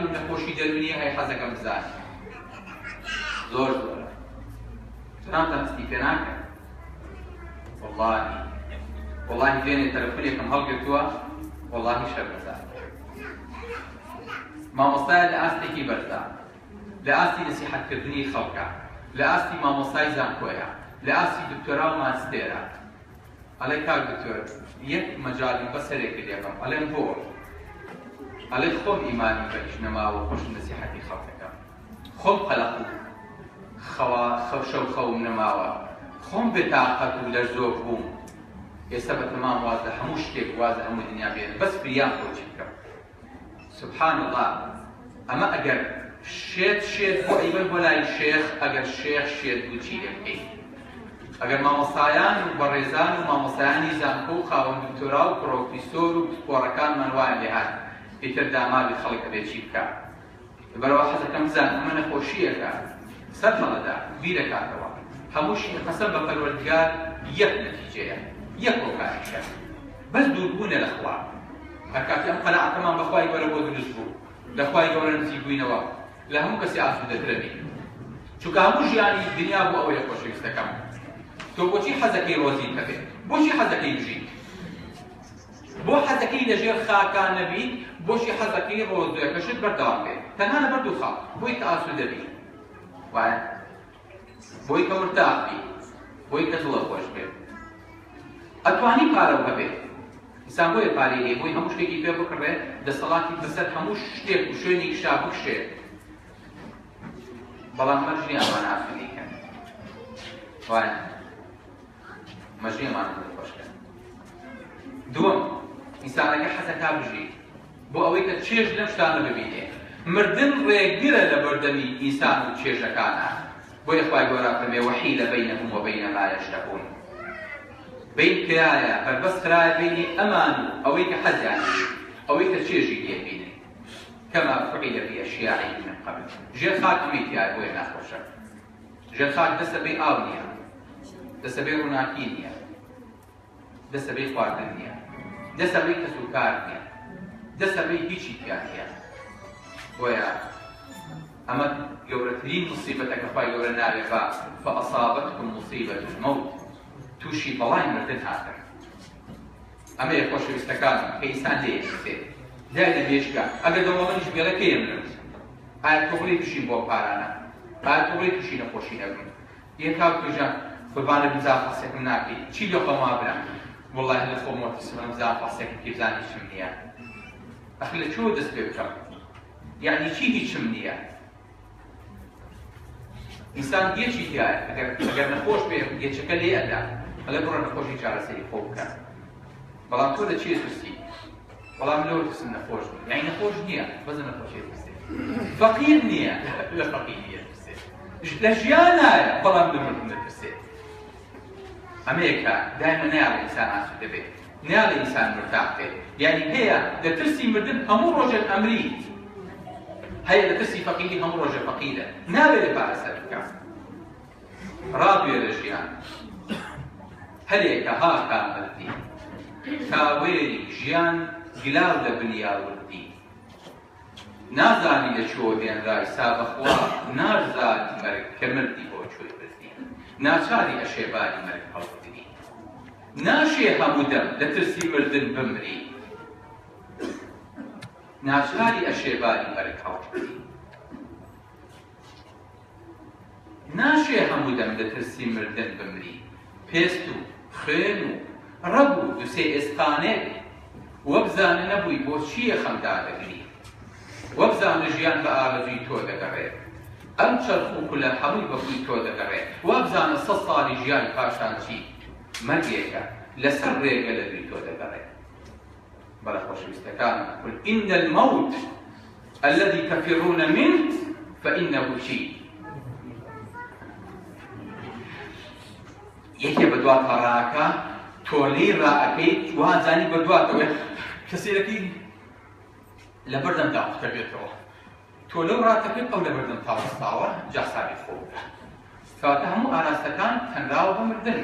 و نەخۆشی دەرونی هەیە حەزەکەم بزانێ زۆر زۆرە چنانتە هەستی پێ ناکەن وەڵڵاهی دوێنێ تەلەفۆنێکم هەڵگرتووە وەڵڵاهی شەرمەزار مامۆستایە لە ئاستێکی بەرزە لە ئاستی نەسیحەتکردنی خەڵکە لە ئاستی مامۆستای زانکۆیە لە ئاستی دکتۆرا و ماستێرە ئەڵێ کاک دکتۆر یەک مەجاڵی بەسەرێکی لێبم ئەڵێم بۆ ئەڵێ خۆم ئیمانی بەش نەماوە خۆش نەسیحەتی خەڵکەکەم خۆم قەلەق و شەو خەوم نەماوە خۆم بێتاقەت و لەرزۆ بووم ئێستا بە تەمام وازە هەموو شتێک وازە هەموو دنیا بێنە بەس فریان خۆچی بکەم سبحان الله ئەمە ئەگەر شێت بۆ ئەیبەر بۆ لای شێخ ئەگەر شێخ شێت بوو چی لێ بکەین ئەگەر مامۆستایان و بەڕێزان و مامۆستایانی زانکۆ و خاوەن دکتۆرا و پرۆفیسۆر و پۆڕەکانمان وایە لێهات ئیتر داماوی خەڵک ئەبێ چی بکات بەرەوە حەزەکەم بزان ئەمە نەخۆشیەکە سەد هەڵەدا بیرەکاتەوە هەمووشی قەسەم بە پەروەردگار یەک نەتیجەیە یەک هۆکارێکە بەس دووربوونە لە خوا هەر کاتی ئەم قەناعەتەمان بەخوای گەورە بۆ دروست بوو لە خوای گەورە نزیک بووینەوە لە هەموو کەسی ئاسوودەترە بین چونکە هەموو ژیانی دنیا بوو ئەوەیە خۆشەویستەکەم تۆ بۆچی حەزەکەی ڕۆزی هەبێت بۆچی حەزەکەی بژیت بۆ حەزەکەی لەژێر خاکان نەبیت بۆچی حەزەکەی ڕۆزوەکەشت بەردەوام بێت تەنها لە بەردوو خاڵ بۆی کە ئاسوودە بیت وایە بۆی کە مرتاح بیت بۆی کە دڵە خۆش بێت ئەتوانی پارەو هەبێت ئینسان بۆیە پارەی هەیە بۆی هەموو شتێکی پێ بکڕێت دەسەڵاتی بەسەر هەموو شتێک و شوێنی شا بکشێت بەڵام مەرجنی ئەوان ئاسوودەیکەن وایە مەژنی ئەمانە دڵخۆشکەن دووەم ئینسانەکە حەزەکا بژیت بۆ ئەوەی کە چێژ لەم شتانە ببینێ مردن ڕێگرە لە بەردەمی ئینسان و چێژەکانە بۆیە خوای گەورە فەرمێ وەحیلە بەینەهوم وەبەینە ما یەشتەهون بین کرایە بەربەست کرایە بینی ئەمان و ئەوەی کە حەزیان ئەوەی کە چێژی لێبینێ کەما فعیل بئەشیاعی من قبل ژێر خاک ئەمەی تایە بۆیە ناخۆشە ژێر خاک دەستە بێ ئاو نییە دەستە بێ ڕووناکی نییە دەستە بێ خواردن نییە دەستە بێ کەسوکار نییە دەستە بێ هیچی تیان نییە بۆیە ئەمە گەورەترین موسیبەتە کە خوای گەورە ناوێ بە فەئەصابەتکم موسیبەت المەوت تووشی بەڵای مردن هاتن ئەمەیە خۆشەویستەکانم کە ئینسان لێیەکسێت دای لە بێژگا ئەگەر دەوڵەمەنیش بێڵە پێم نرد ئایا تۆ بڵێ تووشی بۆ پارانە ئایا تۆ بڵێ تووشی نەخۆشی نەبن یەکاو توێژان قوربانە بزا فەسێکم ناکەیت چی لێ خۆما برا وەڵڵاهی لە خۆمەوەتی سبەم زا فەسێکێکی بزانی چم نییە ئەخ لە چۆ دەست پێ بکەم یعنی چی هیچم نییە ئینسان یەکی تایە ئەگەر نەخۆش بێ یەکەکە لێ ئەدا ئەڵێ بڕۆ نەخۆشی چارەسەری خۆ بکە بەڵام تۆ لە چێ ترسی بەڵام لەوە ترسم نەخۆش بێ یعنی نەخۆش نییە بەزە نەخۆشی ترسێ فەقیر نییە لە فەقیریە ترسێ لە ژیانایە بەڵام لە مردن دەترسێت ئەمەیەکە دایمە نایڵێ ئینسان ئاسوودە بێت نایڵێ ئینسان مرتاح بێت یعنی هەیە لە ترسی مردن هەموو ڕۆژێک ئەمریت هەیە لە ترسی فەقیری هەموو ڕۆژە فەقیرە نابێت لێ پارەسەر بکات ڕابێ لە ژیان هەرێکە ها کامەردی کاوێری ژیان گلاو لە بنیاوردی نازانی لە چۆ دێنرای سابەخوا نازانی مەرگ کە مردی بۆ چۆی بردی ناچاری ئەشێبانی مەرگ هەڵگری ناشێ هەموو دەم لە ترسی مردن بمری ناچاری ئەشێبانی مەرگ هەڵگری ناشێ هەموو دەم لە ترسی مردن بمری پێست و خوێن و ڕەب و دووسێ ئێستانێک وەبزانە نەبووی بۆ چییە خەمدا دەگری وەبزانە ژیان بە ئارەزووی تۆ دەگەڕێت ئەم چەرخ و کولە هەمووی بەبووی تۆ دەگەڕێت وەبزانە 100 ساڵی ژیان پاشان چی مەرگێکە لەسەر ڕێگە لە دووی تۆ دەگەڕێت بەڵە خۆشەویستەکانم قل إن الموت الذي تفرون منه فإنه شيء یەکێ بەدوات ڕاکە تۆلەی ڕائەکەیت وازانی بەدواتەوە کەسێکی لە بەردەم داوتە بێتەوە تۆ لەو ڕاتەکەت ئەو لە بەردەم تاوەستاوە جاسابی خۆ بکە کەواتە هەموو ئاراستەکان تەنراوە بە مردن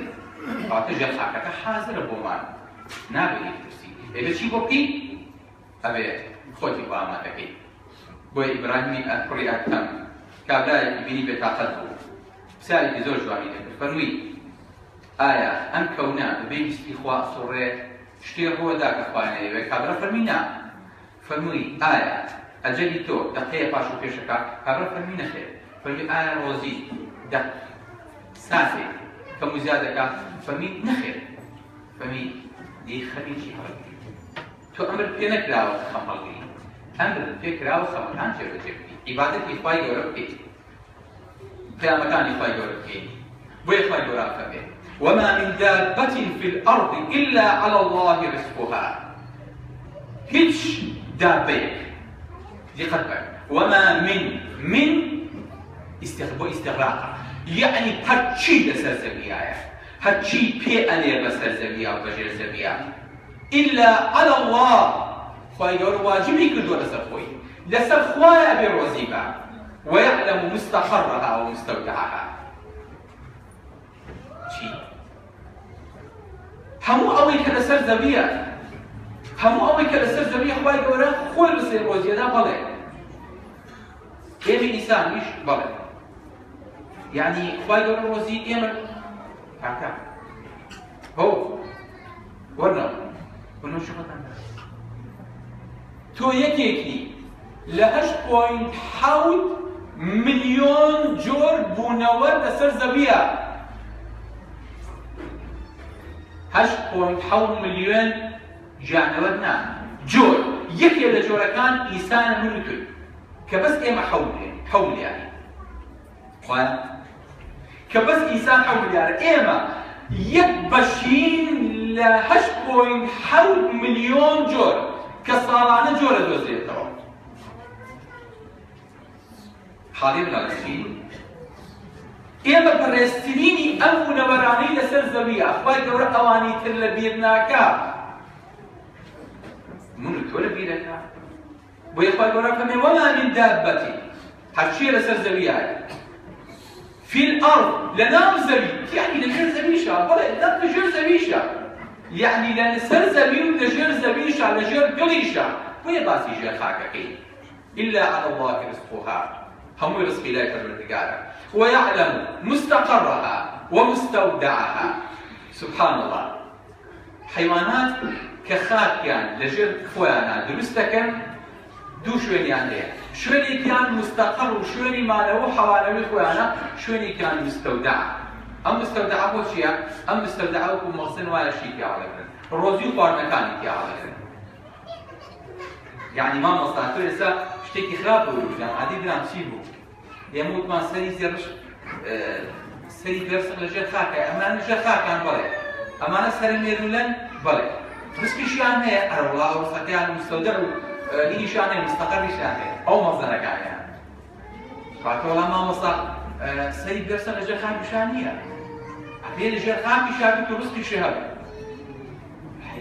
کەواتە ژێرخاکەکە حازرە بۆمان نابێت ترسی لە چی بۆ بکەیت ئەبێت خۆتی بۆ ئامادەکەیت بۆی ئیبراهیمی کوڕی ئەدهم کابرایەکی بینی بێتاقەت بوو پرسیارێکی زۆر جوانی دەکرد فەرمووی ئایا ئەم کەونە بەبێ ویستی خوا سوڕێ شتێ ڕووەدا کە خوا نەیەوێت کابرا فەرمی نا فەرمووی ئایا ئەجەلی تۆ دەقەیە پاش و پێشەکە کابرا فەرمی نەخێر فەرمی ئایا ڕۆزی ساتێک کەم و زیاد دەکات فەرمی نەخێر فەرمی دی خەریکی هەڵگری تۆ ئەمر پێ نەکراوە خەم هەڵگری ئەمر پێکراوە خەمەکان جێبەجێ بکەی عیبادەتی خوای گەورە بکەیت قیامەکانی خوای گەورە بکەیت بۆیە خوای گەورە فەرمێت وما من دابة في الأرض إلا على الله رزقها هیچ دابەیەک دقت بە وما من استغراق يعني هەرچی لەسەر زەویایە هەرچی پێ ئەنێ بەسەر زەویە و بەژێر زەویە إلا على الله خوای گەورە واجبی کردووە لەسەر خۆی لەسەر خوایە ئەبێ ڕۆزی بە ويعلم مستقرها ومستودعها چی هەموو ئەوەی کە لەسەر زەویە هەموو ئەوەی کە لەسەر زەویە خوای گەورە خۆی لەسەر ڕۆزیەدا بەڵێ ئێمە ئینسانیش بەڵێ یعنی خوای گەورە ڕۆزی ئێمە کاکە هۆ وەرنەوە وەرنەوە شوخەتان تۆ یەکێکی لە 8.7 ملیۆن جۆر بوونەوە لەسەر زەویە 8.7 ملیۆن جانەوە نا جۆر یەکێ لە جۆرەکان ئینسانە ملکن کە بەس ئێمە حەولیانی خوایە کە بەس ئینسان حەولیارە ئێمە یەک بەشین لە 8.7 ملیۆن جۆر کە ساڵانە جۆرە دۆزرێتەوە حاڵی بناڵەچین ئێمە بەڕێزترینی ئەم بوونەوەرانەی لەسەر زەویە خوای گەورە ئەوانی تر لە بیر ناکا من و تۆ لە بیرەکە بۆیە خوای گەورە فەرمێ وەما من دابەتی هەرچیە لەسەر زەویایە في الأرض لنام زەوی یعنی لەژێر زەویشە بەڵێ لەژێر زەویشە یعنی لەسەر زەوی و لەژێر زەویشە لەژێر دڵیشە بۆیە باسی ژێر خاکەکەی إلا على الله رزقها هەمووی ڕزقی لای پەروەردگارە ويعلم مستقرها ومستودعها سبحان الله حيوانات كخاكيان لجر خويانا دروستكن دو شوێنیان هەیە شوێنێکیان مستقر و شوێنی مالەوە حەوانەوەی خۆیانە شوێنێکیان مستەودع ئەم مستەودع بۆ چییە؟ ئەم مستەودع وەکو مەخزن وایە شی پیاوەکردن ڕۆزی و خواردنەکانی پیاوەکردن یعنی مامۆستا تۆ ئێستا شتێکی خراپ بوو عادی برام چی بوو ئێمە وتمان سەری زێڕش سەری بێرسق لەژێر خاکە ئەمانە لەژێر خاکان بەڵێ ئەمانە سەری مێرولەن بەڵێ ڕزقیشیان هەیە ئەرە وڵا ڕزقەکەیان مستەودع و هیچیان هەیە مستەقەریشیان هەیە ئەو مەخزنەکانیان کاتە وەڵام مامۆستا سەری بێرسق لەژێر خاکیشان نییە ئەبێ لەژێر خاکیشان بێت و ڕزقیشی هەبێت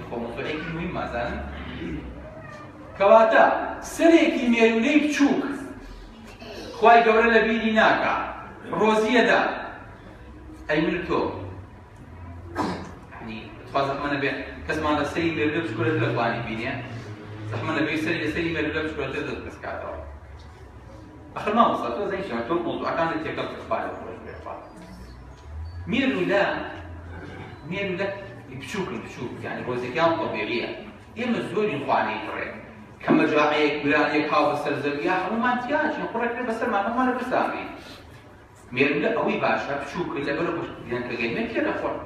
خۆ مۆزوعێکی موهیم مازانن کەواتە سەرێکی مێرولەی بچووک خوای گەورە لە بیری ناکا ڕۆزیەدا ئەی من تۆ تخوا زەحمە نەبێ کەسمان لە سەری مێرولە بچکۆلەتر دەتوانی بینێ زەحمە نەبێ سەری لە سەری مێرولە بچکۆلەتر دەست بکاتەوە ئەخر مامۆستا تۆ زەنگشەوە تۆ مۆزوعەکانت تێکەڵ بخوا لە خۆش بێخوا مێرولە بچووکن بچووک یعنی ڕۆزەکەیان تەبیعیە ئێمە زۆرین خوانەی بڕێ کە مەجاعەیەک برانێک هاو بەسەر زەویە هەموومان تیاچین قوڕێکرێ بەسەرمان هەموومان لە بەرسامی مێرولە ئەوەی باشە بچووکە لەبەرە کە گەیمێت تێ دەخۆن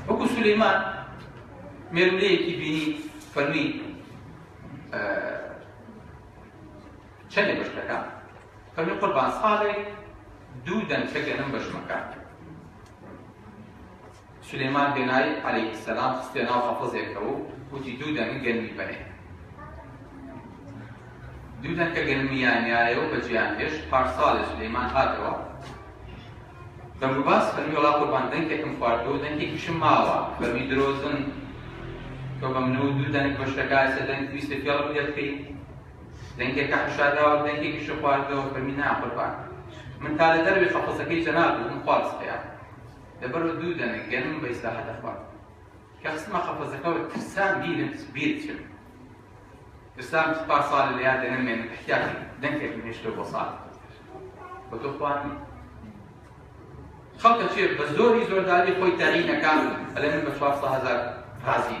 وەکو سولەیمان مێرولەیەکی بینی فەرمی چەندێک بەشتەکە فەرمی قوربان ساڵێک دوو دەنگچە گەنم بەشمەکە سولەیمان بێنایی عەلەیهی السەلام خستێ ناو حەفەزێکەوە وتی دوو دەنگ گەنمی بەنێ دوو دەنگ کە گەنمیانایەوە بە جیان هێشت پارساڵی سولەیمان هاتەوە دەنگوباس فەرمی وەڵا قوربان دەنگێکم خواردەوە دەنگێکیشم ماوە فەرمی درۆزن تۆ بە من و دوو دەنگ بەشتەکە ئێستا دەنگ ویستە فێڵم لێ بکەی دەنگێکە حشاداوە دەنگێکیشە خواردەوە فەرمی نا قوربان من تا لە دەروی حەفەزەکەی جەناب بووم خوارستەیە لەبەرەوە دوو دەنگ گەنم بە ئیسلاحەتە خوارد کە خستمە حەفەزەکەەوە ترسان بیرچم ئێستا سپار ساڵ لە یاد دەنەمێنن احتیاجی دەنگێک هێشتۆ بۆ ساڵ بە تۆ خوانی خەڵکە چێ بە زۆری زۆرداری خۆی تاریینەکان ئەلێ من بە 400,000 رازی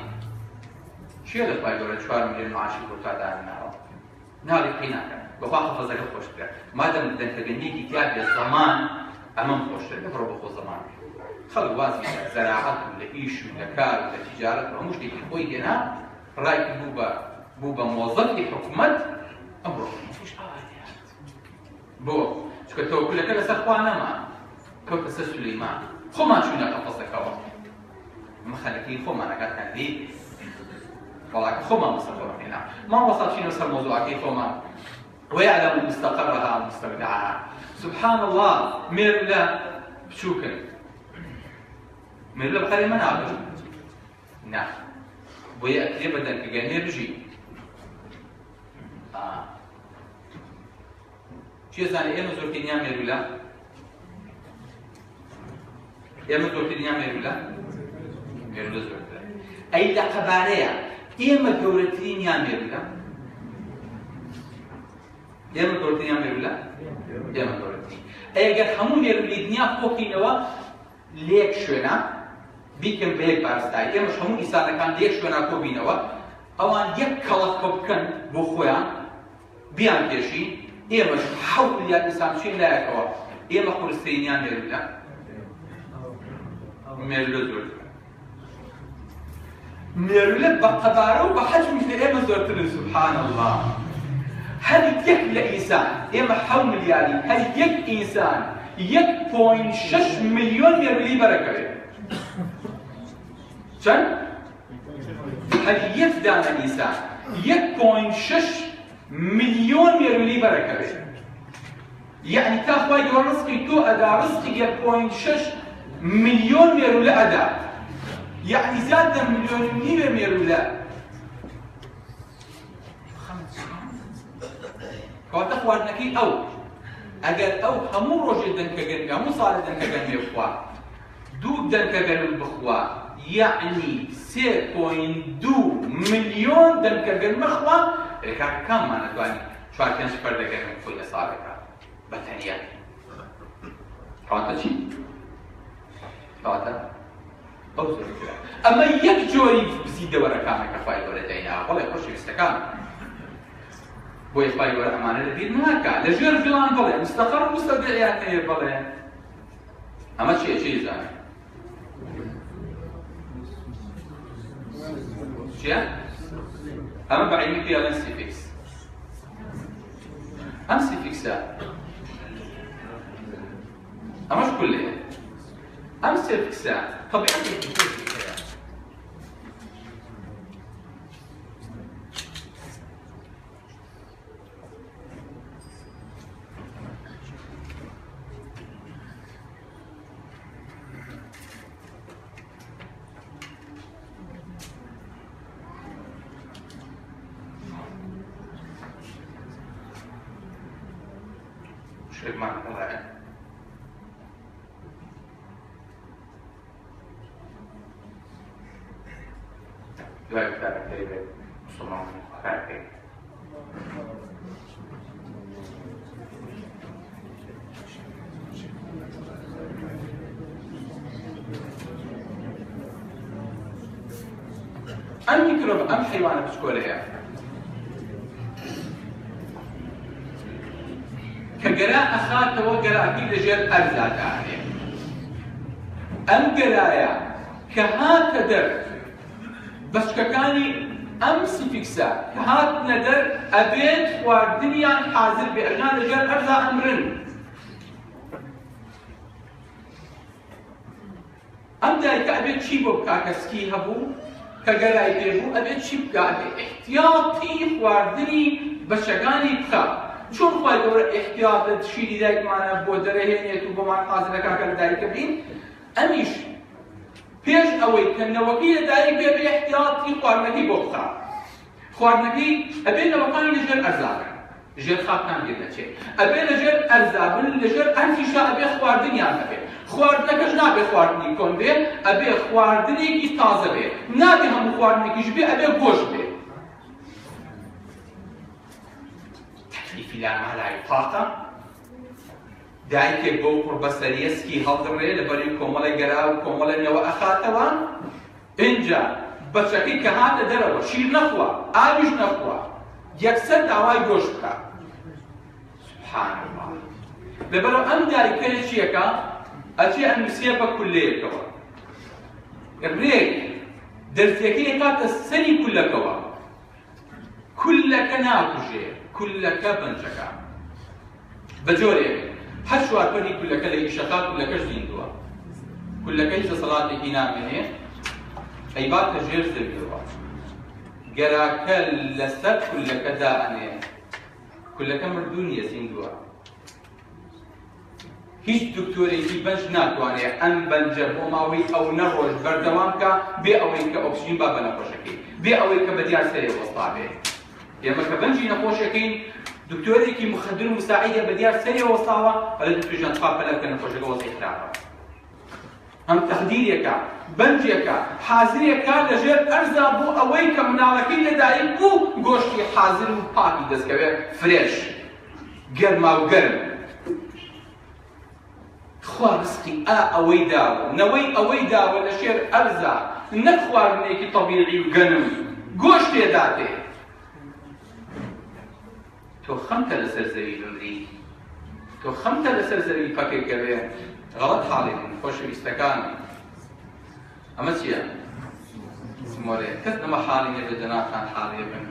چیە لە پای گەورە 4 ملیۆن معاشی بۆ تادانناوە ناڵی قی ناکەن بەخوا حەفەزەکە خۆش بکات مادەم دەنگەگەندێکی تیا بێ زەمان ئەمەم خۆشتر لەبڕۆ بەخۆ زەمان خەڵک وازی زەراعەت و لە ئیش و لە کار و لە تیجارەت و هەموو شتێکی خۆی هێنا ڕای بوو بە مۆزەفی حکومەت ئەمڕۆ بۆ چکە تەوەکولەکە لەسەر خوا نەما کەوتە سەر سولەیمان خۆمان چوونە قەفەسەکەەوە ئەمە خەلەکەی خۆمان ئەکاتان لێ وڵاکە خۆمان مستەقڕ هێنا ماوەستا چینە سەر مۆزوعەکەی خۆمان ويعلم مستقرها ومستودعها سبحان الله مێرولە بچووکن مێرولە بەقەرێ مەنابن نا بۆیە ئەکرێ بە دەنگەگەنێ بژی چیە زانێ ئێمە زۆرترینیان مێرولە ئێمە زۆرترینیان مێرولە مێرولە زۆرترە ئەی لە قەبارەیە ئێمە گەورەترینیان مێرولە ئێمە گەورەترینیان مێرولە ئێمە گەورەترین ئەگەر هەموو مێرولی دنیا کۆکینەوە لێک شوێنە بیکەن بە یەک بارستای ئێمەش هەموو ئینسانەکان لێک شوێنە کۆبینەوە ئەوان یەک کەڵک کۆ بکەن بۆ خۆیان بیان کێشی ئێمەش 7 ملیار ئینسان چین لایەکەوە ئێمە قورسترینیان مێرولە مێرولە زۆرترە مێرولە بە قەبارە و بە حەجمیش لە ئێمە زۆرترن سبحان الله هەر یەک لە ئینسان ئێمە 7 ملیاری هەر یەک ئینسان 1.6 ملیۆن مێرولی بەرەکەوێت چەند؟ هەر یەک دانە ئینسان 1.6 ملیۆن مێرولی بەرەکەوێت یعنی تا خوای گەورە ڕزقی تۆ ئەدا ڕزقی 1.6 ملیۆن مێرولە ئەدا یعنی زیاد لە ملیۆن و نیوە مێرولە کەواتە خواردنەکەی ئەو ئەگەر ئەو هەموو ڕۆژێ دەنگەگەن هەموو ساڵێ دەنگەگەن بخوا 2 دەنگەگەن بخوا یعنی 3.2 ملیۆن دەنگەگەن بخوا ڕێکاکەکانمان نەتوانین 4-5 پەردەگەن خۆی لە ساڵێکە بە تەنیا کەواتە چی؟ کەواتە ئەو زۆرترە ئەمە یەک جۆری بزی دەوەرەکانێکە خوای گەورە دایناوە بەڵێ خۆشەویستەکان بۆیە خوای گەورە ئەمانە لەبیر ناکات لە ژێر جوڵان بڵێ مستەقڕ و مستەودیعیان هەیە بڵێ ئەمە چییە چی زانێ چییە؟ ئەمە بە عیلمی پێڵێن سیفیکس ئەم سیفیکسە ئەمەش کولێ ئەم سیفیکسە طبیعەتێکی پێشی هەیە شوێک مان هەڵایە دوای کتابەکەی بێت مسلمان کارەکەی ئەم میکرۆب ئەم حیوانە بچکۆلەیە کە گەرا ئەخاتەوە گەراکی لەژێر ئەرزادانێ ئەم گەرایە کە هاتە دەر بەچکەکانی ئەم سیفیکسە کە هاتنە دەر ئەبێت خواردنیان حازر بێ ئەژان لەژێر ئەرزا ئەمرن ئەم دایکە ئەبێت چی بۆ بکا کەسکی هەبوو کە گەرای پێبوو ئەبێت چی بکا ئەبێت احتیاطی خواردنی بەچەکانی بخا چۆن خوای گەورە احتیاط لە شیری دایکمانە بۆ دەرەهێنێت و بۆمان حازرەکە کە لە دایکە بین ئەمیش پێش ئەوەی کەنەوەکەی لە دایک بێ بە احتیاطی خواردنەکەی بۆ بخا خواردنەکەی ئەبێت نەوەکانی لەژێر ئەرزاکەن ژێر خاکان بێت دەچێت ئەبێت لەژێر ئەرزابن لەژێر ئەرزیشە ئەبێت خواردنیان هەبێت خواردنەکەش نابێت خواردنی کۆن بێ ئەبێت خواردنێکی تازە بێ نابێت هەموو خواردنێکیش بێ ئەبێت گۆشت بێ فیلان مالای تاقە دایکێک بۆ قوربەسەریەسکی هەڵدڕێ لەبەری کۆمەڵی گەرا و کۆمەڵە نێوە ئەخاتەوە اینجا بەچەکەی کە هاتە دەرەوە شیر نەخوا ئاویش نەخوا یەکسەر داوای گۆشت بکات سوبحان الله لەبەرەوە ئەم دایکەیە چیەکە ئەچێ ئەنووسێ بە کولەیەکەوە ڕێک دەرزیەکەی کاتە سەری کولەکەوە کولەکە ناکوژێ کولەکە بەنجەکە بە جۆرێک هەر شوارپەری کولەکە لە ئیشەقا کولەکەش زیندووە کولەکە هیچ دەسەڵاتێکی نامێنێ ئەیباتە ژێر زەویەوە گەراکە لەسەر کولەکە دائەنێ کولەکە مردوو نییە زیندووە هیچ دکتۆرێکی بەنج ناتوانێت ئەم بەنجە بۆ ماوەی ئەو نەڕۆژ بەردەوام بکە بێ ئەوەی کە ئۆکسیژین با بە نەخۆشەکەی بێ ئەوەی کە بە دیار سەرێ وەستا بێ ئێمە کە بەنجی نەخۆشەکەین دکتۆرێکی مخدر و مساعدە بە دیار سەرێ وەستاوە ئەلە دکتۆرژان خاپەلە کە نەخۆشەکە وەستی خراپە ئەم تەخدیرێکە بەنجێکە حازرێکە لەژێر ئەرزا بۆ ئەوەی کە مناڵەکەی لەدایک بوو گۆشتی حازر و پاکی دەستکەوێت فرێش گەرما و گەرم خوا ڕزقی ئەوەی داوە نەوەی ئەوەی داوە لە شێر ئەرزا نەک خواردنێکی تەبیعی و گەنم گۆشتێ داتێ تۆ خەمتە لەسەر زەوی بمری تۆ خەمتە لەسەر زەوی پەکێکەوێ غەڵەت حاڵی بن خۆشەویستەکان ئەمە چییە؟ سمۆرێ کەس نەمە حاڵی نیە لە جەنابتان حاڵێ بن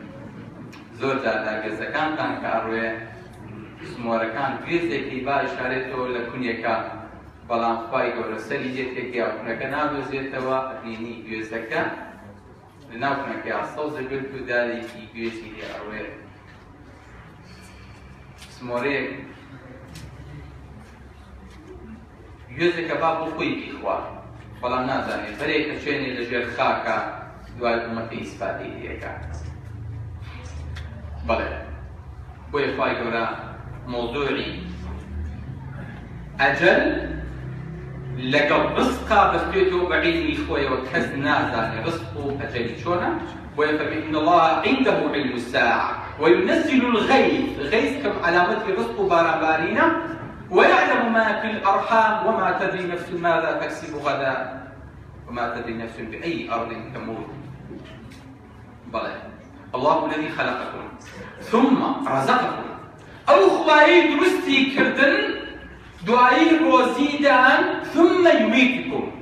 زۆر جار داگەزەکانتان کە ئەڕوێ سمۆرەکان گوێزێکی با ئیشارێتەوە لە کونیەکە بەڵام خوای گەورە سەری دێتێکی یاکونەکە نادۆزێتەوە ئەبینی گوێزەکە لە ناو کونەکەی سەوزە گرت و دارێکی گوێزی لێ ئەڕوێ سمۆرەیەک گوێزێکە با بۆ خۆی بیخوا بەڵام نازانێت بەرێکە چێنێ لەژێر خاکە دوای ئومەتی ئیسپاتی لێکە بەڵێ بۆیە خوای گەورە مۆزوعی ئەجەل لەگەڵ ڕزقا بەستێتەوە بە عیلمی خۆیەوە کەس نازانێ ڕزق و ئەجەلی چۆنە بۆیە فەبئن الله عنده علم الساعة وينزل الغيث غيث كم علامة رزق بارانبارينا ويعلم ما في الأرحام وما تدري نفس ماذا تكسب غدا وما تدري نفس بأي أرض تموت بلى الله الذي خلقكم ثم رزقكم أو خواهي درستي كردن دعائي روزيدان ثم يميتكم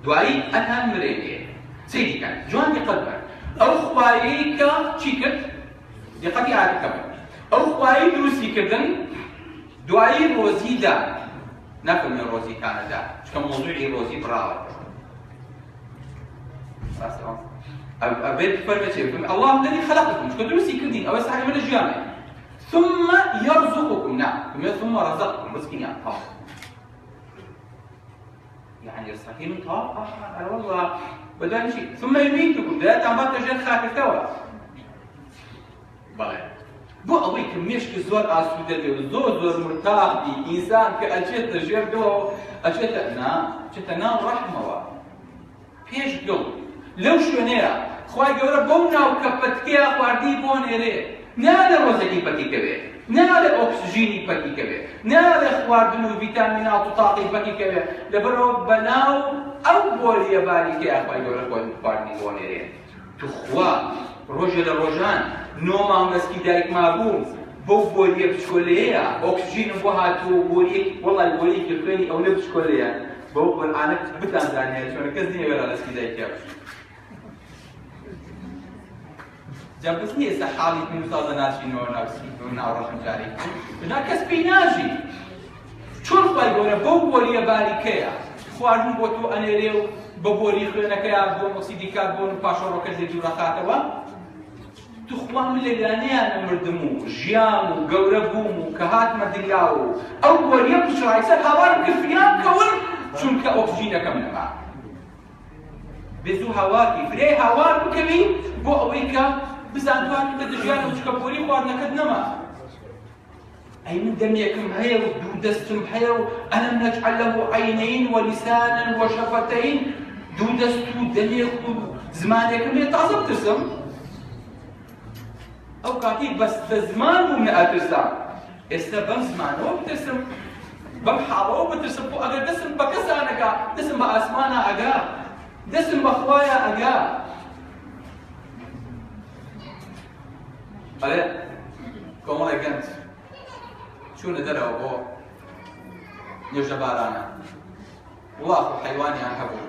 دعائي أتان مريني سيدي كان جوان بقدر أو خواهي كي كرد دقتي عادي كمان أو خواهي درستي كردن دعائي روزيدان نفهم من روزي كان دا كم موضوعي روزي براوة أبيت فرمتي الله الذي خلقكم شكو درستي كردين أو يسعى من الجامع ثم يرزقكم نعم ثم رزقكم رزقين يعني طاق يعني يستحيل من طاق أنا والله بدأ شيء ثم يميتكم لا تعمل تجد خاك التوى بغير بۆ ئەوەی کە مێشکی زۆر ئاسوودە بێ و زۆر مرتاح بی ئینسان کە ئەچێتە ژێر دڵەوە ئەچێتە ناو ڕەحمەوە پێش دڵ لەو شوێنەیە خوای گەورە بەو ناو کەپەتکەیە خواردی بۆ نێرێ نا لە ڕۆزێکی پەکیکەوێ نا لە ئۆکسژینی پەکیکەوێ نا لە خواردن و ڤیتامینات و تاقی پەکیکەوێ لەبەرەوە بەناو ئەو بۆریە باریکەیە خوای گەورە خواردنی بۆ نێرێ توخوا ڕۆژێ لە ڕۆژان نۆ مامەسکی دایکما بووم بۆ بۆریە بچکۆلەیە ئۆکسژینم بۆ هاتووە بۆریەک وەڵای بۆریەکی خوێنی ئەو لە بچکۆلەیە بۆ قورئانە بتانزانێت چۆنە کەس نییە وێرا لەسکی دایکیا جا بەس نییە ئێستا حاڵی من سازە ناچینەوە ناوڕەشم جارێک بنا کەس پێی ناژی چۆن خوای گەورە بەو بۆریە باریکەیە خواردن بۆ تۆ ئەنێرێ و بە بۆری خوێنەکەیە بۆ مۆکسیدی کاربۆن و پاشەڕۆکە زێتی و ڕەخاتەوە توخوا من لەلانەیان نەمردم و ژیان و گەورە بووم و کە هاتمە دنیا و ئەو بۆریە پشڕای سەر هاوارم کرد فریان کەون چونکە ئۆکسژینەکەم نەما بێزوو هاواکی فرێ هاوار بکەوی بۆ ئەوەی کە بزانتوانی کە دژیان و چکە بۆری خواردنەکەت نەما ئەی من دەمێکم هەیە و دوو دەستم هەیە و ئەلەم نەجعل له عەینەین وەلیسانەن وەشەفەتەین دوو دەست و دەمێک و زمانێکم هەیە تازە بترسم ئەو کاتی بەستە زمان بووم ئەترسام ئێستا بەم زمانەوە بترسم بەم حاڵەوە بترسم بۆ ئەگەر دەستم بە کەسانەکە دەستم بە ئاسمانە ئەگا دەستم بە خوایە ئەگا ئەڵێ کۆمەڵێک گەنج چوونە دەرەوە بۆ نوێژە بارانە وڵات و حەیوانیان هەبوو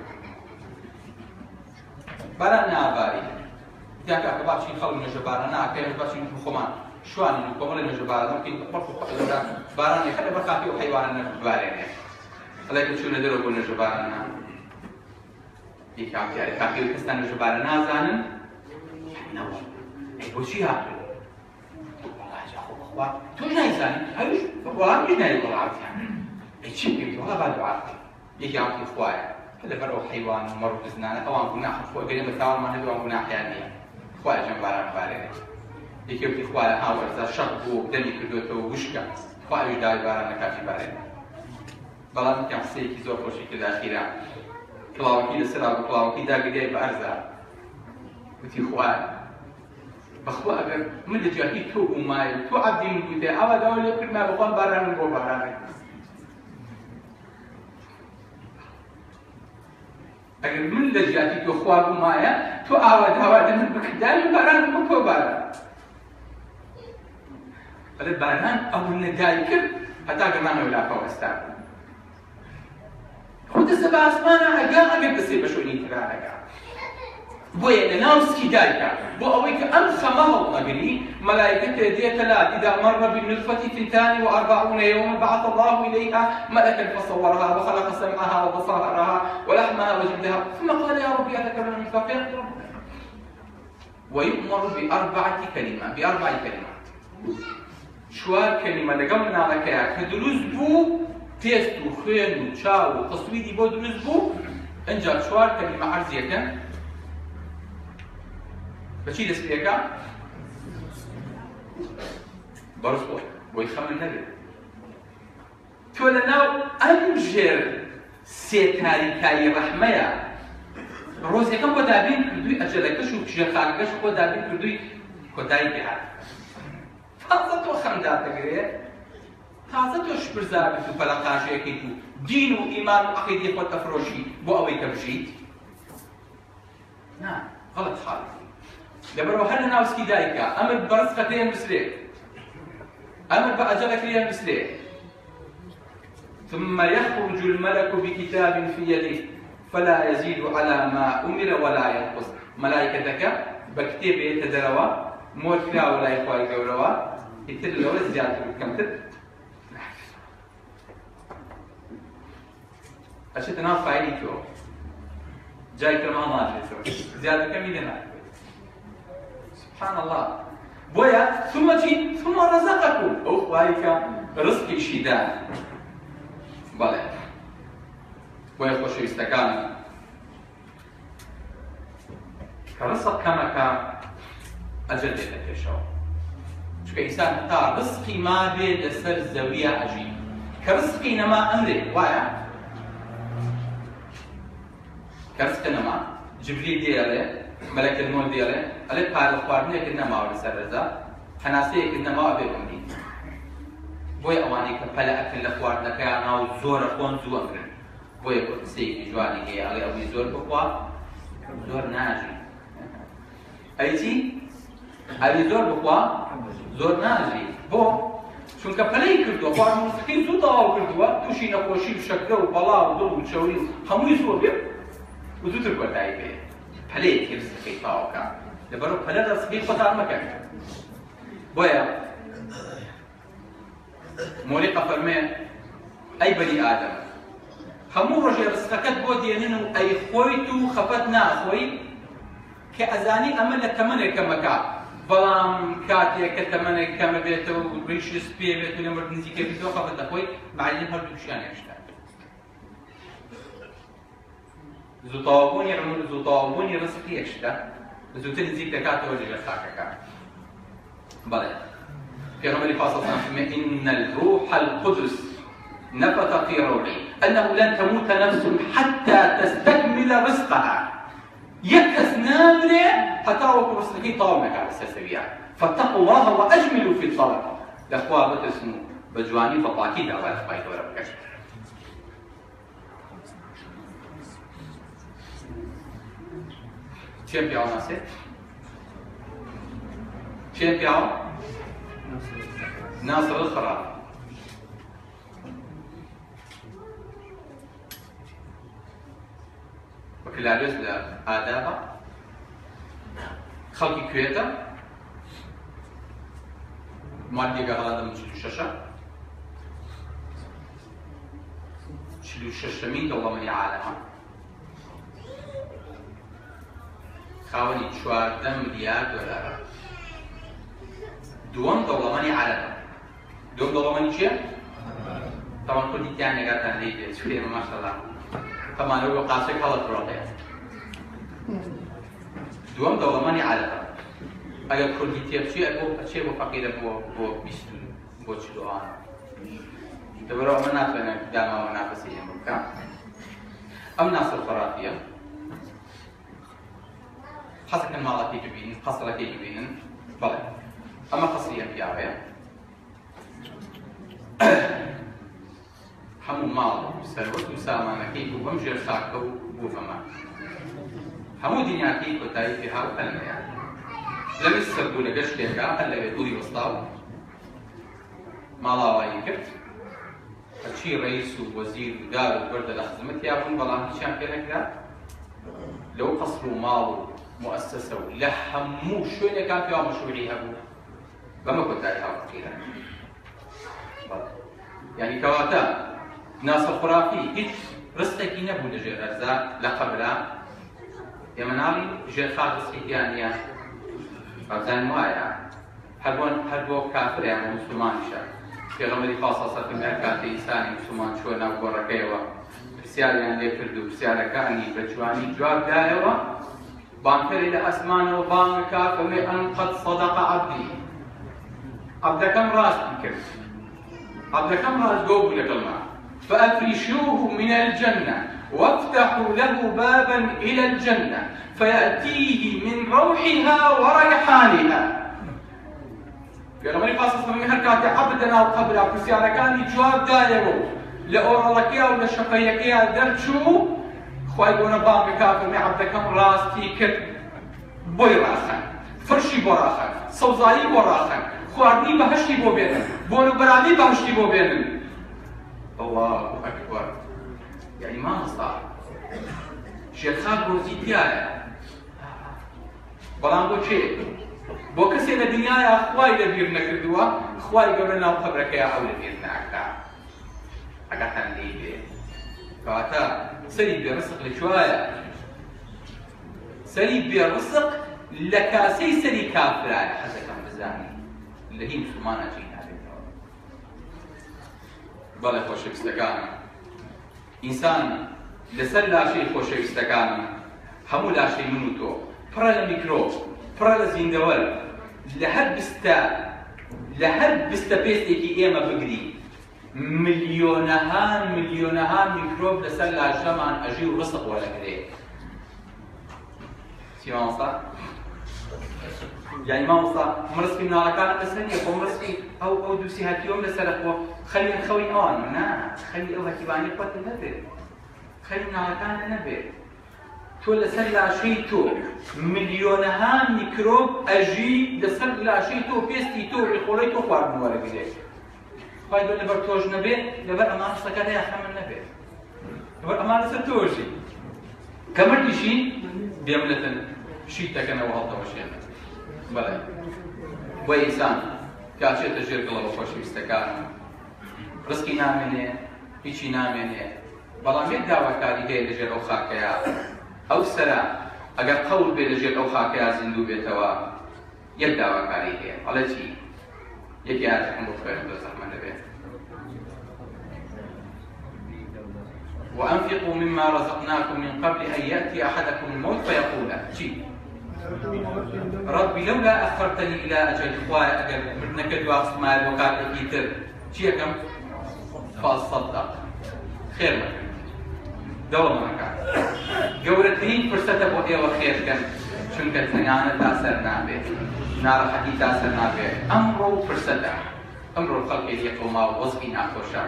باران ناباری دیاکە کە باچین خەڵک نوێژە باران ناکەین باچین خۆمان شوانین و کۆمەڵی نوێژە باران بکەین بەڵکو بارانی هەر لەبەر خاپی و حەیوانە نەبارێنێ ئەڵێ کە چوونە دەرەوە بۆ نوێژە بارانە یەکام دیارە کاپی و کەستان نوێژە باران نازانن نەوە ئەی بۆچی هاتووە تۆش نایزانی هەویش وەڵامیش نایە وەڵاتیان ئەی چی بکەیت وەڵا با دوعا بکەیت یەکیانتی خوایە کە لەبەر ئەو حەیوان و مەڕ و بزنانە ئەوان گوناح خۆی گەرێ بە تاوانمان هەبێ ئەوان گوناحیان نییە خوایە ژەم باران بارێنێت یەکێوتی خوایە هاوەرزە شەق بوو دەمی کردوێتەوە وشکە خوایەوی داوای باران لە کاتی بارێنێت بەڵام یەکیان قسەیەکی زۆر خۆشی کرد ئاخیرا کڵاوەکی لەسەرا بوو کڵاوەکی داگریای بە ئەرزە وتی خوایە بەخوا ئەگەر من لە جیاتی تۆ بوومایە تۆ عەبدی من بوویتێ ئاوا داوا لێ کردما بەخوا بارانم بۆ بارانێت ئەگەر من لە جیاتی تۆ خوا بوومایە تۆ ئاوا داوا لە من بکردانی بارانم بۆ تۆ باران ئەڵێ باران ئەوەنە دای کرد هەتا گەمانەوە لافەوە ئێستا خۆ دەستە بە ئاسمانە ئەگا ئەگەر دەسێ بە شوێنی تران ئەگا بۆیە لە ناو سکی دایکە بۆ ئەوەی کە ئەم خەمە هەڵنەگری مەلایکەتێ دێتە لا إذا مر بالنطفة 42 يوما بعث الله إليها ملكا فصورها وخلق سمعها وبصرها ولحمها وجلدها ثم قال يا رب أتكلم من فقير ويؤمر بأربع كلمات شوار كلمة لەگەڵ مناڵەکەیە کە دروست بوو تێست و خوێن و چاو و تەسویری بۆ دروست بوو ئەنجا چوار کەلیمە عەرزیەکەن بەچی دەست پێەکە؟ بەڕست بۆی خەمن نەبێت تۆ لەناو ئەم ژێر سێ تاریکایی ڕەحمەیە ڕۆزیەکەم بۆ دابین کردووی ئەجەلەکەش و کژەخانەکەش بۆ دابین کردووی کۆتایی پێهات تازە تۆ خەمدار دەگرێت تازە تۆ شپرزار بێت و پەلەقاژەیەکەیت و دین و ئیمان و عەقیدەی خۆت ئەفرۆشی بۆ ئەوەی کە بژیت نا غەڵەت حاڵی لەبەرەوە هەر لە ناوسکی دایکە ئەمر بە ڕزقەکەیان بسرێت ئەمر بە ئەجەلەکەیان بسرێت ثم يخرج الملك بكتاب في يده فلا يزيد على ما أمر ولا ينقص ملائكتك بكتاب يتدروا موتنا ولا يخوي قولوا يتر لو زيادة كم تر أشتنا فايدي تو جاي كلام ما نجيته زيادة كم يدنا سبحان الله بويا ثم رزقكم أو خوايك رزق شدان بله بويا خوش يستكان كرزق كما كان أجل يتكشف شو إنسان تا رزقي ما بيد سر زاوية عجيب كرزقي نما أمره وايا كرزق نما جبريل دياله ملك الموت دياله ألف قال الخوارنية كنا ما ورد سر رزا حناسية كنا ما أبي بمدين بوي أواني كفلا أكل الخوارنا كأنا وزور خون زو أمرن بوي كرسي جواني هي على أبي زور بقوا زور ناجي أيتي أبي زور بقوا زور ناجي بو چونکە پەلەی کردووە خوارد مستەقیم زوو تەواو کردووە تووشی نەخۆشی و شەکرە و بەڵا و دڵ و چەوری و هەمووی زووە بێ و زووتر کۆتایی بێ پەلەیەکی ڕزقەکەی تەواوکە لەبەرەوە پەلە ڕزقەکەی خۆتان مەکەن بۆیە مۆلیقە فەرمێ ئەی بەنی ئادەم هەموو ڕۆژێ ڕزقەکەت بۆ دێنن و ئەی خۆیت و خەفەت ناخۆی کە ئەزانی ئەمە لە تەمەنێکە مەکا بەڵام کاتێک کە تەمەنێک کەمە بێتەوە و ڕیشی سپێ بێت و لە مرد نزیکە بیتەوە خەفەت دەخۆی معلم هەردووکیان یەکشتە زووتەوابوونی عمر و زووتەوابوونی ڕزق یەکشتە زووتر نزیک دەکاتەوە لەژێر خاکەکە بەڵێ پێغەمبەری خوا صلی الله علیه و سلم إن الروح القدس نفث في روعي أنه لن تموت نفس حتى تستكمل رزقها يكس نامري حتى وكو رسلكي طاومك على السلسبيع فاتقوا الله وأجملوا في الطلب لأخوة بتسمو بجواني فطاكي دعوات بايد وربكش چیم پیاو ناسه؟ چیم پیاو؟ ناصر الخراب وكلاریوس لآدابا خلقی کوێتە مادیێکە هەڵادەم 46مین دەوڵەمەندی عالەمە خاوەنی 14 ملیار دۆلارە دووەم دەوڵەمەندی عالەمە دووەم دەوڵەمەندی چییە؟ تاوان کوردی تیان نێگاتان لێی دێت چێمە ماشەڵڵا تەمانەوە قاسێک هەڵە فڕۆڵەیە دووەم دەوڵەمەندی عالەمە ئەگەر کوردی تێبچێ ئەچێ بۆ فەقیرە بۆ 20 بۆ چلوان دەبەرەوە ئەمە ناتوانێت داماوە نافەسی ئێمە بکە ئەم ناسر فەرافیە حەسەکەن ماڵەکەی ببینن قەسڕەکەی ببینن بەڵێ ئەمە قەسری ئەم پیاوەیە هەموو ماڵ و سەروەت و سامانەکەی بوو بەم ژێر خاکە و بوو بەمان هەموو دنیاکەی کۆتایی پێ هاو هەلمەیە لەوێ سەردوو لەگە شتێکە هەر لەوێ دووری وەستا و ماڵاوایی کرد هەرچی ڕئیس و وەزیر و دار و بەردە لە خزمەتیا بوون بەڵام هیچیان پێ نەکرا لەو قەسر و ماڵ و مؤسسە و لە هەموو شوێنێکان پێوا مەشروعی هەبوو بەمە کۆتایی هاو فەقیرە یعنی کەواتە ناسر خورافی هیچ ڕستێکی نەبوو لەژێر ئەرزا لە قەبرا ئێمە ناڵی ژێر خاک ڕستێکیان نییە بەزانین وایە هەر بۆ کافر یان موسڵمانیشە پێغەمبەری خوا صلی الله علیه و سلم هەر کاتێ ئینسانی موسڵمان چووە ناو گۆڕەکەیەوە پرسیاریان لێ کرد و پرسیارەکانی بە جوانی جواب دایەوە بانگکەری لە ئەسمانەوە بانگەکا فەرمێ ئەن قەد صەدەق عەبدی عەبدەکەم ڕاستی کرد عەبدەکەم ڕاستگۆ بوو لەگەڵمان فأفرشوه من الجنة وافتحوا له بابا إلى الجنة فيأتيه من روحها وريحانها پێغەمبەری خوا صلی الله علیه و سلم هەر کاتێ عەبدە ناو قەبرا پرسیارەکانی جواب دایەوە لە ئۆڕەڵەکەیە و لە شەقەیەکەیە دەرچوو خوای گەورە بانگەکا فەرمێ عەبدەکەم ڕاستی کرد بۆی ڕاخەن فرشی بۆ ڕاخەن سەوزایی بۆ ڕاخەن خواردنی بەهەشتی بۆ بێنن بۆنوبەرانی بەهەشتی بۆ بێنن الله أكبر يعني ما مصطلح شێرخان ڕۆزی تایە بەڵام بۆ چێ بۆ کەسێ لە دنیایە خوای لەبیر نەکردووە خوای گەورە ناو قەبرەکەیە ئەو لەبیر ناکا ئەگەتان لێی بێ کەواتە سەری بێڕسق لەکوایە سەری بێڕسق لە کاسەی سەری کافرایە حەزەکەم بزانی لە هی مسلمانە چی نابێتەوە بەڵێ خۆشەویستەکانم ئینسان لەسەر لاشەی خۆشەویستەکانم هەموو لاشەی من و تۆ پڕە لە میکرۆب پڕە لە زیندەوەر لە هەر بستە پێستێکی ئێمە بگری ملیۆنەها میکرۆب لەسەر لاشەمان ئەژی و ڕسق وەرەگرێ چی مامۆستا؟ یعنی مامۆستا مڕسکی مناڵەکانت لەسەر نییە بۆ مڕسکی ئەو دووسی هەتیۆم لەسەرەخۆ خەوین خەوی ئەوان نا خەوی ئەو هەتیبانی خۆتە نەبێت خەوی مناڵەکانە نەبێت تۆ لەسەر لاشەی تۆ ملیۆنەها میکرۆب ئەژی لەسەر لاشەی تۆ پێستی تۆ ڕێخۆڵەی تۆ خواردن وەرەگرێت خوای گەورە لەبەر تۆش نەبێت لەبەر ئەمان ڕستەکان هەیە خەمن نەبێت لەبەر ئەمان لەسەر تۆژی کە مردیشی بێملەتن شیت دەکەنەوە هەڵدەوەشێنن بەڵێ بۆ ئینسان کاچێتە ژێر گڵەوە خۆشەویستەکان ڕزقی نامێنێ هیچی نامێنێ بەڵام یەک داواکاری هەیە لەژێر ئەو خاکەیە ئەو سەرە ئەگەر قەول بێ لەژێر ئەو خاکەیە زیندوو بێتەوە یەک داواکاری هەیە ئەڵێ چی یەکی ئاەتەکەم بۆ خوێنم بە زەحمەت دەبێت وأنفقوا مما رزقناكم من قبل أن يأتي أحدكم الموت فيقول شي ربي لولا أخرتني إلى أجل إخواني أجل منك دواقص مال وقاتل كيتر شي كم فأصدق خير مكان دەوڵەمەکە گەورەترین فرسەتە بۆ ئێوە خێرکەن چونکە تەنیانە تاسەر نابێت ناڕەحەتی تاسەر نابێت ئەمڕۆ فرسەتە ئەمڕۆ خەڵکی یەکەوما و وەزعی ناخۆشە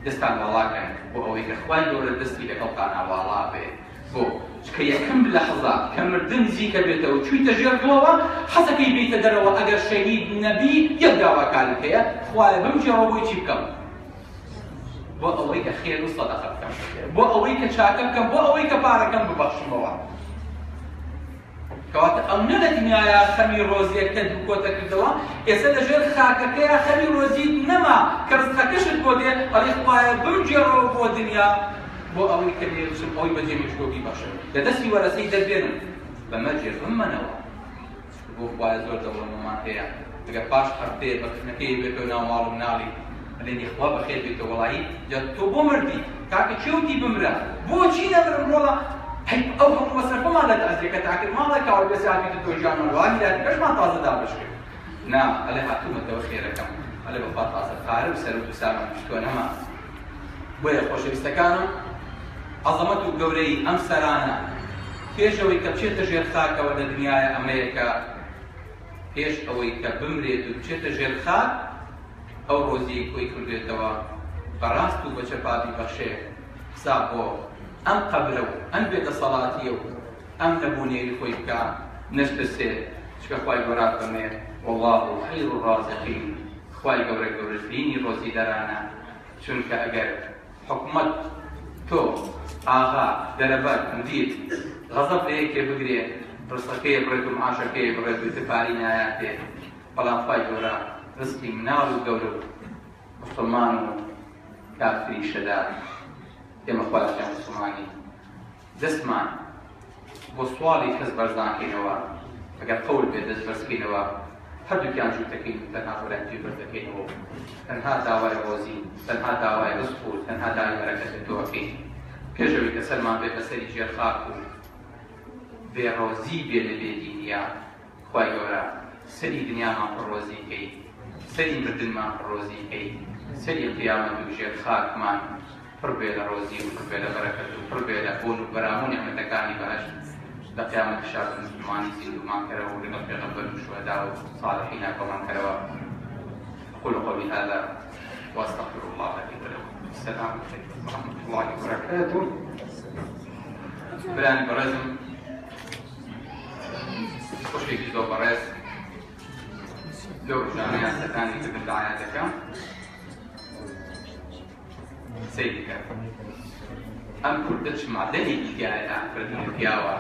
دەستان وەڵاکەن بۆ ئەوەی کە خوای گەورە دەستی لەگەڵتان ئاواڵا بێت بۆ چکە یەکەم لەحظە کە مردن نزیکە بێتەوە چوویتە ژێر گڵەوە حەزەکەی بیتە دەرەوە ئەگەر شەهید نەبی یەک داواکاری هەیە خوایە بمجێڕەوە بۆی چی بکەم بۆ ئەوەی کە خێر و سەدەقە بکەم بۆ ئەوەی کە چاکە بکەم بۆ ئەوەی کە پارەکەم ببەخشمەوە کەواتە ئەو نە لە دنیایە خەمی ڕۆزیەکە دووکۆتە کردەوە ئێستا لەژێر خاکەکەیە خەمی ڕۆزیت نەما کە ڕزقەکەشت بۆ دێ ئەڵێ خوایە بمجێڕەوە بۆ دنیا بۆ ئەوەی کە لێرچم ئەوەی بەجێمیش بۆ بیبەخشم لە دەستی وەرەسەی دەربێنم بەمەجێ بممەنەوە بۆ خوایە زۆر دەوڵەمەمان هەیە ئەگەر پاش هەفتێ بەکردنەکەی بێتەوە ناو ماڵ و مناڵی ئەلێنی خوا بەخێر بێتەوە وەڵایی جا تۆ بۆ مردی کاکە چێوتی بمرە بۆچی نەبرم ڕۆڵە ئەو هەموو مەسرفەمان لە تەعزیەکە تاکرد ماڵێک کاوە بێسیاکەیتە تۆ ژیانەوەڵی داتی کەشمان تازە دابش کرد نا ئەلێ هاتوومەتەوە خێرەکەم ئەلێ بەخوا تازە قارە و سەر و دووسامە تۆ نەما بۆیە خۆشەویستەکانم عەزەمەت و گەورەی ئەم سەرانە پێش ئەوەی کە بچێتە ژێر خاکەوە لە دنیای ئەمەیەکە پێش ئەوەی کە بمرێت و بچێتە ژێر خاک ئەو ڕۆزی کۆی کردێتەوە بەڕاست و بەچەپابی بەخشێ حساب بۆ ئەم قەبرە و ئەم بێدەسەڵاتیە و ئەم نەبوونێری خۆی بکە نەشتەسێ چکە خوای گەورە فەرمێ والله خەیر الرازقین خوای گەورە گەورەترینی ڕۆزی دەرانە چونکە ئەگەر حکومەت تۆ ئاغا دەرەبەر مدیر غەزەب لە یەکێ بگرێ ڕزقەکەی بڕێت و معاشەکەی بڕێت و تپاری نایاتێ بەڵام خوای گەورە ڕزقی مناڵ و گەورە و مسلمان و کافری شەدار ئێمە خوایەکان مسلمانی دەستمان بۆ سواڵی کەس بەرزدانکەینەوە ئەگەر قەول بێت دەست بەرزکەینەوە هەردووکیان جووتەکەین تەنها بەرەنجی بەردەکەینەوە تەنها داوای ڕۆزی تەنها داوای ڕزق و تەنها داوای بەرەکەت تۆەکەین پێشەوەی کە سەرمان بێت بەسەری ژێر خاک و بێڕۆزی بێ لە بێدینیا خوای گەورە سەری دنیامان پڕۆزیکەی سەری مردنمان پڕۆزیکەی سەری قیامەت و ژێر خاکمان پڕ بێ لە ڕۆزی و پڕ بێ لە بەرەکەت و پڕ بێ لە بۆن و بەرامون نعمەتەکانی بەهەشت لە قیامەت شاد مسلمانی زیندومان کەرەوە و لەگەڵ پێغەمبەر و شوهەدا و صالحین کۆمان کەرەوە أقول قولي هذا وأستغفر الله لي ولكم السلام عليكم ورحمة الله وبركاته براني برزم خوشوێکی زۆر بەڕێز لەو ژانەیە سەرانی کردن لە عایەتەکە سەیری کرد ئەم کوردە چ مادەنێکی تایە لە ئافرەتێکی پیاوە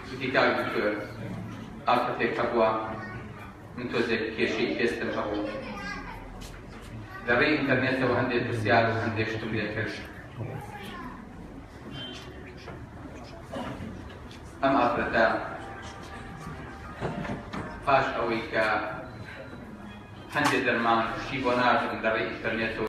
وتی کاک دکتۆر ئافرەتێک هەبووە من تۆزێک کێشەی پێستم هەبوو لەڕێی ئینتەرنێتەوە هەندێک پرسیار و هەندێک شتم لێ کرد ئەم ئافرەتە پاش ئەوەی کە هەندێک دەرمان شتی بۆ ناردم لەڕێی ئینتەرنێتەوە